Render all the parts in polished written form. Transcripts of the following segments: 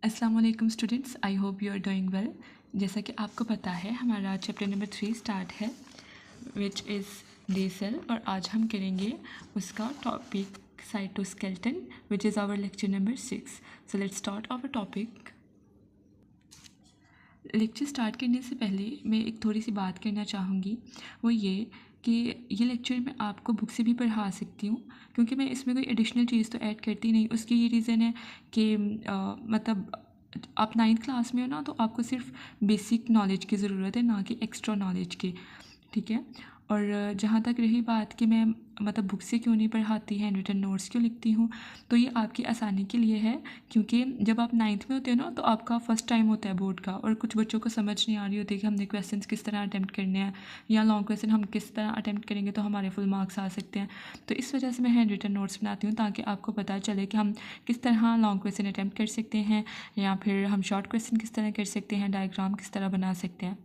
अस्सलाम वालेकुम students, I hope you are doing well. जैसा कि आपको पता है हमारा चैप्टर नंबर 3 स्टार्ट है विच इज़ डे सेल, और आज हम करेंगे उसका topic cytoskeleton which is our lecture number 6। So let's start our topic. Lecture start करने से पहले मैं एक थोड़ी सी बात करना चाहूँगी, वो ये कि ये लेक्चर मैं आपको बुक से भी पढ़ा सकती हूँ, क्योंकि मैं इसमें कोई एडिशनल चीज़ तो ऐड करती नहीं। उसकी ये रीज़न है कि मतलब आप 9th क्लास में हो ना, तो आपको सिर्फ बेसिक नॉलेज की ज़रूरत है, ना कि एक्स्ट्रा नॉलेज की। ठीक है। और जहाँ तक रही बात कि मैं मतलब बुक से क्यों नहीं पढ़ाती, हैंड रिटन नोट्स क्यों लिखती हूँ, तो ये आपकी आसानी के लिए है, क्योंकि जब आप 9th में होते हो ना, तो आपका फ़र्स्ट टाइम होता है बोर्ड का, और कुछ बच्चों को समझ नहीं आ रही होती कि हमने क्वेश्चंस किस तरह अटैम्प्ट करने हैं, या लॉन्ग क्वेश्चन हम किस तरह अटैम्प्ट करेंगे तो हमारे फुल मार्क्स आ सकते हैं। तो इस वजह से मैं हैंड रिटन नोट्स बनाती हूँ, ताकि आपको पता चले कि हम किस तरह लॉन्ग क्वेश्चन अटैम्प्ट कर सकते हैं, या फिर हम शॉर्ट क्वेश्चन किस तरह कर सकते हैं, डायग्राम किस तरह बना सकते हैं।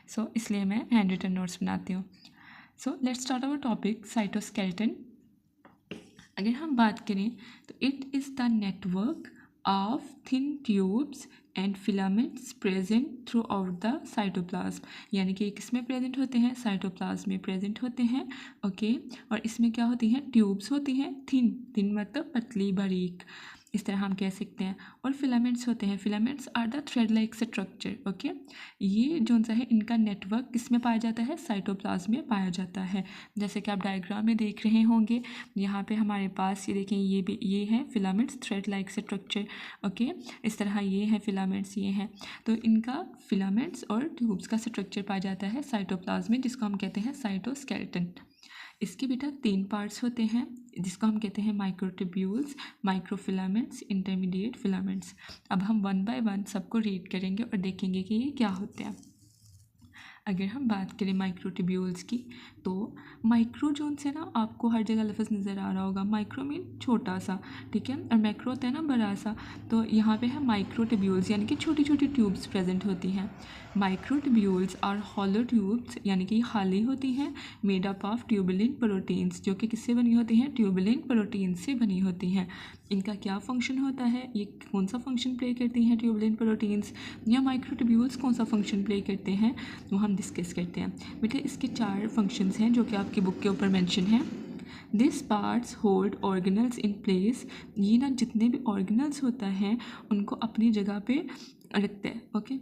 सो इसलिए मैं हैंड रिटन नोट्स बनाती हूँ। So let's start our topic cytoskeleton. अगर हम बात करें तो it is the network of thin tubes and filaments present throughout the cytoplasm, यानी कि किस में प्रेजेंट होते हैं, साइटोप्लाज्म में प्रेजेंट होते हैं। ओके। और इसमें क्या होती हैं, ट्यूब्स होती हैं, थिन थिन मतलब पतली बारीक, इस तरह हम कह सकते हैं। और फिलामेंट्स होते हैं, filaments are the thread like structure. Okay. ये जो सा है इनका नेटवर्क किस में पाया जाता है, साइटोप्लाज्म में पाया जाता है। जैसे कि आप डायग्राम में देख रहे होंगे, यहाँ पे हमारे पास ये देखें, ये भी ये है filaments, thread like structure. Okay. इस तरह ये है फिलामेंट्स, ये हैं, तो इनका फिलामेंट्स और ट्यूब्स का स्ट्रक्चर पाया जाता है साइटोप्लाज्म में, जिसको हम कहते हैं साइटोस्केलेटन। इसके बेटा 3 पार्ट्स होते हैं, जिसको हम कहते हैं माइक्रोट्यूब्यूल्स, माइक्रोफिलामेंट्स, इंटरमीडिएट फिलामेंट्स। अब हम 1 बाय 1 सबको रीड करेंगे और देखेंगे कि ये क्या होते हैं। अगर हम बात करें माइक्रोट्यूब्यूल्स की, तो माइक्रो जोन से ना आपको हर जगह लफ्ज़ नज़र आ रहा होगा। माइक्रो मीन छोटा सा, ठीक है, और मैक्रो होता है ना बड़ा सा। तो यहाँ पे है माइक्रोट्यूब्यूल्स, यानी कि छोटी छोटी ट्यूब्स प्रेजेंट होती हैं। माइक्रोट्यूब्यूल्स आर हॉलो ट्यूब्स, यानी कि खाली होती हैं, made up of tubulin proteins, जो कि किससे बनी होती हैं, ट्यूबुलिन प्रोटीन से बनी होती हैं। इनका क्या फंक्शन होता है, ये कौन सा फंक्शन प्ले करती हैं ट्यूबुलिन प्रोटीन्स, या माइक्रोट्यूब्यूल्स कौन सा फंक्शन प्ले करते हैं, वो हम डिस्कस करते हैं। बेटा इसके 4 फंक्शंस हैं जो कि आपकी बुक के ऊपर मेंशन है। This parts hold organelles in place, ये ना जितने भी ऑर्गेनल्स होता है उनको अपनी जगह पे रखते हैं। ओके।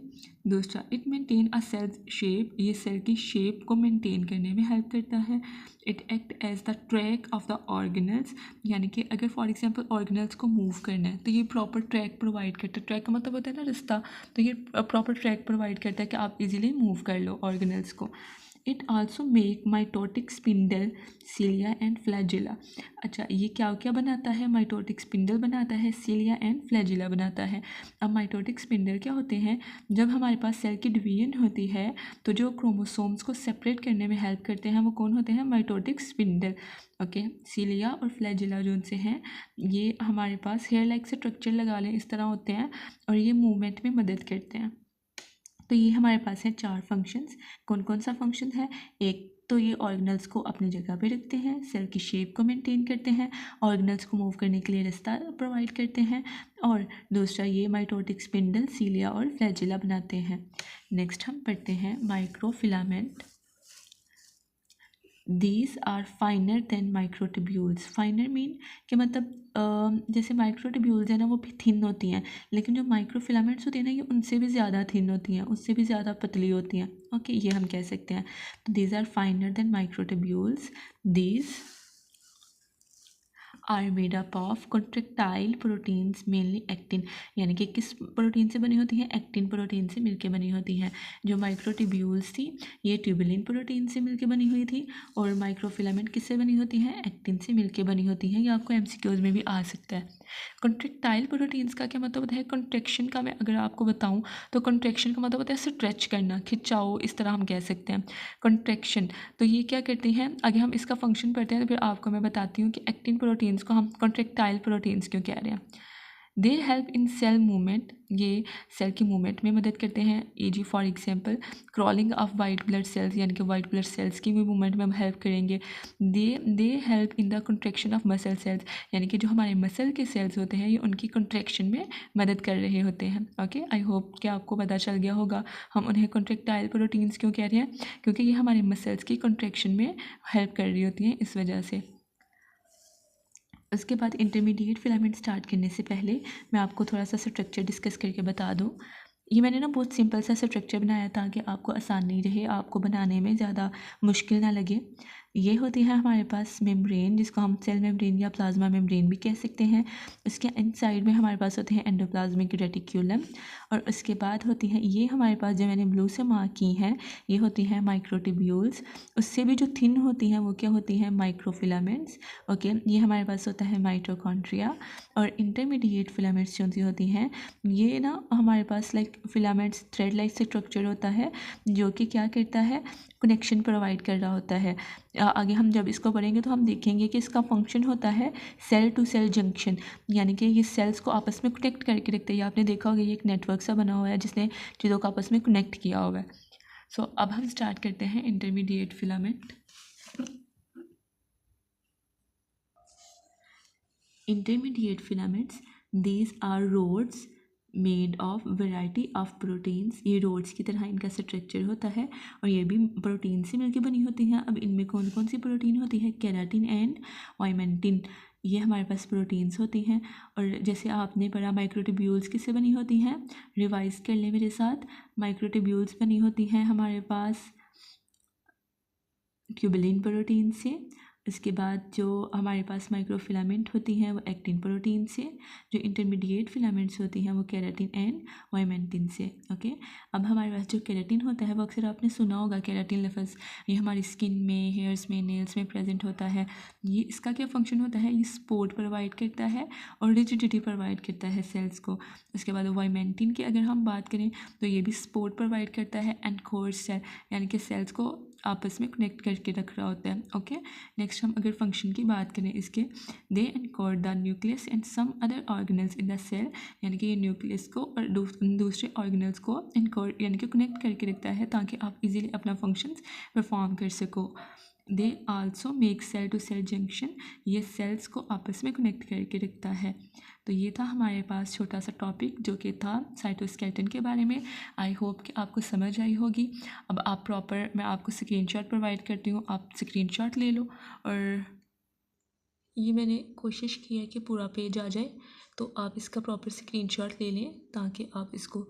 दूसरा, it maintain a cell shape, ये सेल की शेप को मेंटेन करने में हेल्प करता है। It act as the track of the organelles, यानी कि अगर फॉर एग्जांपल ऑर्गेनल्स को मूव करना है तो ये प्रॉपर ट्रैक प्रोवाइड करता है। ट्रैक का मतलब होता है ना रास्ता, तो ये प्रॉपर ट्रैक प्रोवाइड करता है कि आप इजीली मूव कर लो ऑर्गेनल्स को। It also make mitotic spindle, cilia and flagella. अच्छा, ये क्या क्या बनाता है, माइटोटिक स्पिंडल बनाता है, सीलिया एंड फ्लैजिला बनाता है। अब माइटोटिक स्पिंडल क्या होते हैं, जब हमारे पास सेल की डिवीजन होती है तो जो क्रोमोसोम्स को सेपरेट करने में हेल्प करते हैं वो कौन होते हैं, माइटोटिक स्पिंडल। ओके। सीलिया और फ्लैजिला जो उनसे हैं, ये हमारे पास हेयर लाइक स्ट्रक्चर लगा लें इस तरह होते हैं, और ये मूवमेंट में मदद करते हैं। तो ये हमारे पास है 4 फंक्शंस। कौन कौन सा फंक्शन है, एक तो ये ऑर्गेनल्स को अपनी जगह पे रखते हैं, सेल की शेप को मेंटेन करते हैं, ऑर्गेनल्स को मूव करने के लिए रास्ता प्रोवाइड करते हैं, और दूसरा ये माइटोटिक स्पिंडल, सीलिया और फ्लैजिला बनाते हैं। नेक्स्ट हम पढ़ते हैं microfilament. These are finer than microtubules. Finer mean कि मतलब जैसे माइक्रोट्यूब्यूल्स है ना वो भी थिन होती हैं, लेकिन जो माइक्रोफिलामेंट्स होती हैं ना ये उनसे भी ज़्यादा थिन होती हैं, उससे भी ज़्यादा पतली होती हैं। ओके, ये हम कह सकते हैं। तो these are finer than microtubules. These are made up of contractile proteins, mainly actin, यानी कि किस प्रोटीन से बनी होती हैं, एक्टिन प्रोटीन से मिलके बनी होती हैं। जो माइक्रोट्यूब्यूल्स थी ये ट्यूबुलिन प्रोटीन से मिलके बनी हुई थी, और माइक्रोफिलामेंट किससे बनी होती हैं, एक्टिन से मिलके बनी होती हैं। ये आपको एमसीक्यूज में भी आ सकता है। कॉन्ट्रेक्टाइल प्रोटीन्स का क्या मतलब होता है, कॉन्ट्रैक्शन का मैं अगर आपको बताऊँ तो कॉन्ट्रैक्शन का मतलब होता है स्ट्रेच करना, खिंचाओ, इस तरह हम कह सकते हैं कॉन्ट्रैक्शन। तो ये क्या करती हैं, अगर हम इसका फंक्शन पढ़ते हैं तो फिर आपको मैं बताती हूँ कि एक्टिन प्रोटीन्स को हम कॉन्ट्रेक्टाइल प्रोटीन्स क्यों कह रहे हैं। They help in cell movement, ये सेल की मूवमेंट में मदद करते हैं। e.g. For example crawling of white blood cells, यानी कि वाइट ब्लड सेल्स की भी मूवमेंट में हम हेल्प करेंगे। दे help in the contraction of muscle cells, यानी कि जो हमारे मसल के सेल्स होते हैं ये उनकी कंट्रैक्शन में मदद कर रहे होते हैं। ओके, आई होप कि आपको पता चल गया होगा हम उन्हें कॉन्ट्रैक्टाइल प्रोटीन्स क्यों कह रहे हैं, क्योंकि ये हमारे मसल्स की कंट्रैक्शन में हेल्प कर रही होती हैं इस वजह से। उसके बाद इंटरमीडिएट फिलामेंट स्टार्ट करने से पहले मैं आपको थोड़ा सा स्ट्रक्चर डिस्कस करके बता दूं। ये मैंने ना बहुत सिंपल सा स्ट्रक्चर बनाया ताकि आपको आसानी रहे, आपको बनाने में ज़्यादा मुश्किल ना लगे। ये होती है हमारे पास मेम्ब्रेन, जिसको हम सेल मेम्ब्रेन या प्लाज्मा मेम्ब्रेन भी कह सकते हैं। उसके इनसाइड में हमारे पास होते हैं एंडोप्लाज्मिक रेटिक्यूलम, और उसके बाद होती है ये हमारे पास जो मैंने ब्लू से मार्क की हैं, ये होती हैं माइक्रोट्यूब्यूल्स। उससे भी जो थिन होती हैं वो क्या होती हैं, माइक्रोफिलामेंट्स। ओके, ये हमारे पास होता है माइटोकॉन्ड्रिया। और इंटरमीडिएट फिलामेंट्स जो होती हैं ये ना हमारे पास like filaments thread like structure होता है, जो कि क्या करता है, कनेक्शन प्रोवाइड कर रहा होता है। आगे हम जब इसको पढ़ेंगे तो हम देखेंगे कि इसका फंक्शन होता है सेल टू सेल जंक्शन, यानी कि ये सेल्स को आपस में कनेक्ट करके रखते हैं। आपने देखा होगा ये एक नेटवर्क सा बना हुआ है जिसने चीज़ों को आपस में कनेक्ट किया होगा। सो अब हम स्टार्ट करते हैं intermediate filament. Intermediate filaments, these are rods made of variety of proteins। ये rods की तरह इनका स्ट्रक्चर होता है और ये भी प्रोटीन से मिलकर बनी होती हैं। अब इनमें कौन कौन सी प्रोटीन होती है, केराटिन एंड ऑयमेंटिन, ये हमारे पास प्रोटीन्स होती हैं। और जैसे आपने पढ़ा माइक्रोट्यूब्यूल्स किससे बनी होती हैं, रिवाइज कर लें मेरे साथ। माइक्रोट्यूब्यूल्स बनी होती हैं हमारे पास ट्यूबुलिन प्रोटीन से। इसके बाद जो हमारे पास माइक्रोफिलामेंट होती हैं वो एक्टिन प्रोटीन से। जो इंटरमीडिएट फिलामेंट्स होती हैं वो केराटिन एंड ऑयमेंटिन से। ओके, अब हमारे पास जो केराटिन होता है वो अक्सर आपने सुना होगा, केराटिन लफ्ज़, ये हमारी स्किन में, हेयर्स में, नेल्स में प्रेजेंट होता है। ये इसका क्या फंक्शन होता है, ये सपोर्ट प्रोवाइड करता है और रिजिडिटी प्रोवाइड करता है सेल्स को। उसके बाद ऑयमेंटिन की अगर हम बात करें तो ये भी सपोर्ट प्रोवाइड करता है एंड कोर सेल, यानी कि सेल्स को आपस में कनेक्ट करके रख रहा होता है। ओके, नेक्स्ट हम अगर फंक्शन की बात करें इसके, they encode the nucleus and some other organelles in the cell, यानी कि ये न्यूक्लियस को और दूसरे ऑर्गेनल्स को एनकोड यानी कि कनेक्ट करके रखता है ताकि आप इजीली अपना फंक्शंस परफॉर्म कर सको। They also make cell to cell junction, ये सेल्स को आपस में कनेक्ट करके रखता है। तो ये था हमारे पास छोटा सा टॉपिक जो कि था साइटोस्केलेटन के बारे में। आई होप कि आपको समझ आई होगी। अब आप प्रॉपर, मैं आपको स्क्रीनशॉट प्रोवाइड करती हूँ, आप स्क्रीनशॉट ले लो। और ये मैंने कोशिश की है कि पूरा पेज आ जाए, तो आप इसका प्रॉपर स्क्रीनशॉट ले लें ताकि आप इसको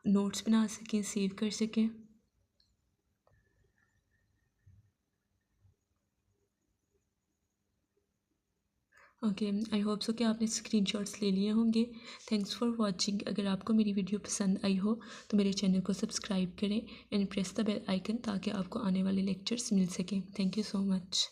नोट्स बना सकें, सेव कर सकें। ओके, आई होप सो कि आपने स्क्रीनशॉट्स ले लिए होंगे। Thanks for watching. अगर आपको मेरी वीडियो पसंद आई हो तो मेरे चैनल को सब्सक्राइब करें and press the bell icon ताकि आपको आने वाले लेक्चर्स मिल सकें। Thank you so much.